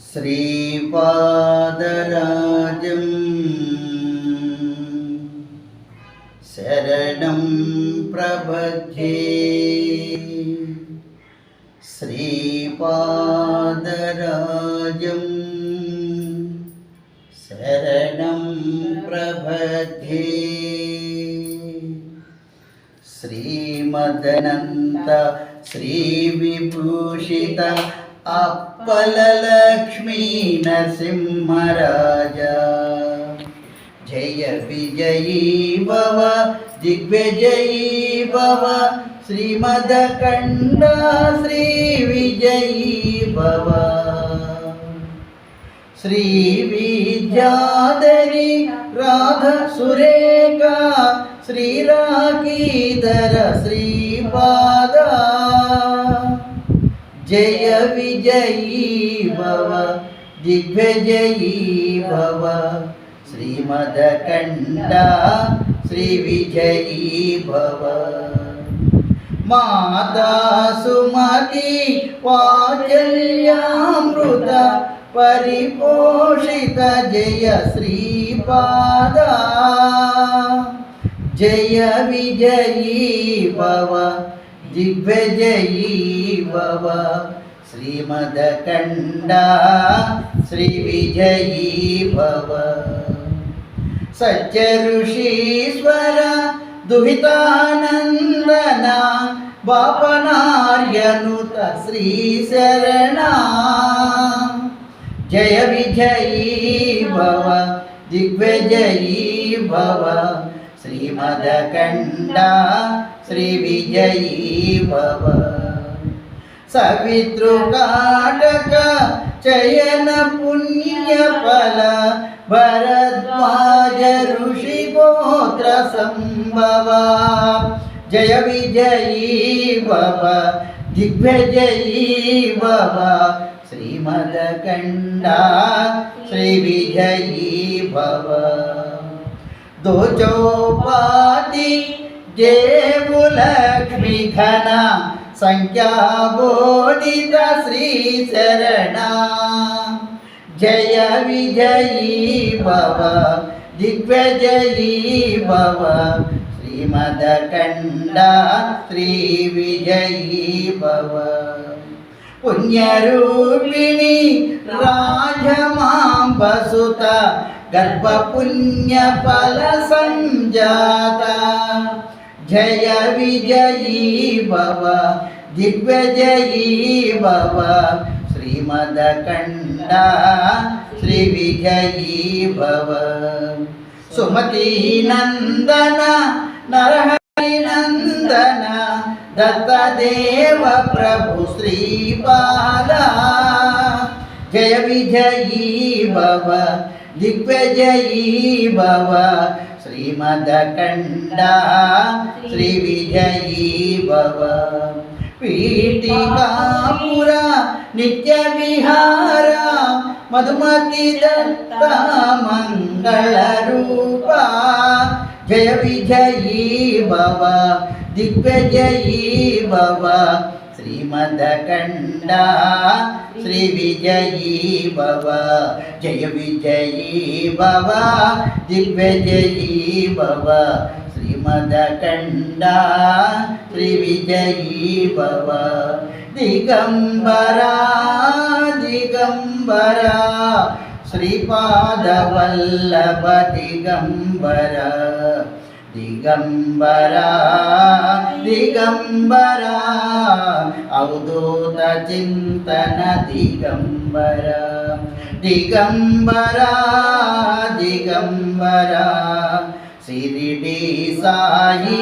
श्रीपादराजं शरणं प्रपद्ये। श्रीपादराजं शरणं प्रपद्ये। श्रीमदनन्त श्रीविभूषित अप्पललक्ष्मी नरसिंहराजा जय विजयी भव दिग्विजयी भव श्रीमदकण्ड श्री विजयी भव। श्री विद्याधरी राधा सुरेखा श्रीराकीधर श्रीपादा जय विजयी भव दिग्विजयी भव श्रीमदकण्ड श्री विजयी भव। माता सुमति वात्सल्यामृत परिपोषित जय श्रीपादा जय विजयी भव दिग्विजयी भव श्रीमदकण्ड श्री विजयी भव। सत्य ऋषीश्वर दुहितानंदन बापनार्यनुत श्री शरणा जय विजयी भव दिग्विजयी भव श्रीमदकण्ड श्री विजयी भव। सवितृकाटक चयन पुण्यफल भरद्वाज ऋषिगोत्र संभव जय विजयी भव दिग्विजयी भव श्रीमदकण्ड श्री विजयी भव। दो चौपाति देवलक्ष्मी घन संख्या बोधित श्री शरणा जय विजयी भव दिग्विजयी भव श्रीमदकण्ड श्री विजयी भव। पुण्यरूपिणी राजमाम्बसुत गर्भपुण्यफल संजाता जय विजयी भव दिग्विजयी भव श्रीमदकण्ड श्री विजयी भव। सुमति नंदन नरहरि नंदन दत्तदेव प्रभु श्रीपादा जय विजयी भव दिग्विजयी भव श्रीमदकण्ड श्री विजयी भव। पीठिकापुर नित्य विहार मधुमती दत्त मंगल रूपा जय विजयी भव दिग्विजयी भव श्रीमदकण्ड श्री विजयी भव जय विजयी भव दिग्विजयी भव श्रीमदकण्ड श्री विजयी भव। दिगंबरा दिगंबरा श्रीपादवल्लभ दिगंबरा दिगंबरा दिगंबरा अवधूत चिंतन दिगंबरा दिगंबरा दिगंबरा शिरडी साई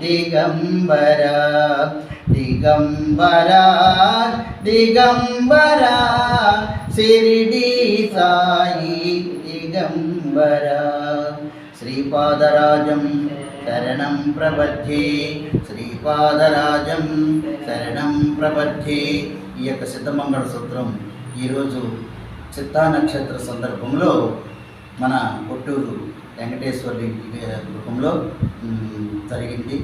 दिगंबरा दिगंबरा दिगंबरा शिरडी साई दिगंबरा। श्रीपादराजं शरणं प्रपद्ये శ్రీపాదరాజం శరణం ప్రపద్యే। ఈ యొక్క సిద్ధమంగళ సూత్రం ఈరోజు చిత్తా నక్షత్ర సందర్భంలో మన కొట్టూరు వెంకటేశ్వరి గృహంలో జరిగింది.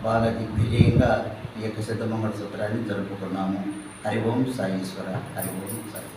బాగా దిగ్విజయంగా ఈ యొక్క సిద్ధమంగళ సూత్రాన్ని జరుపుకున్నాము. హరి ఓం సాయీశ్వర, హరి ఓం సాయి.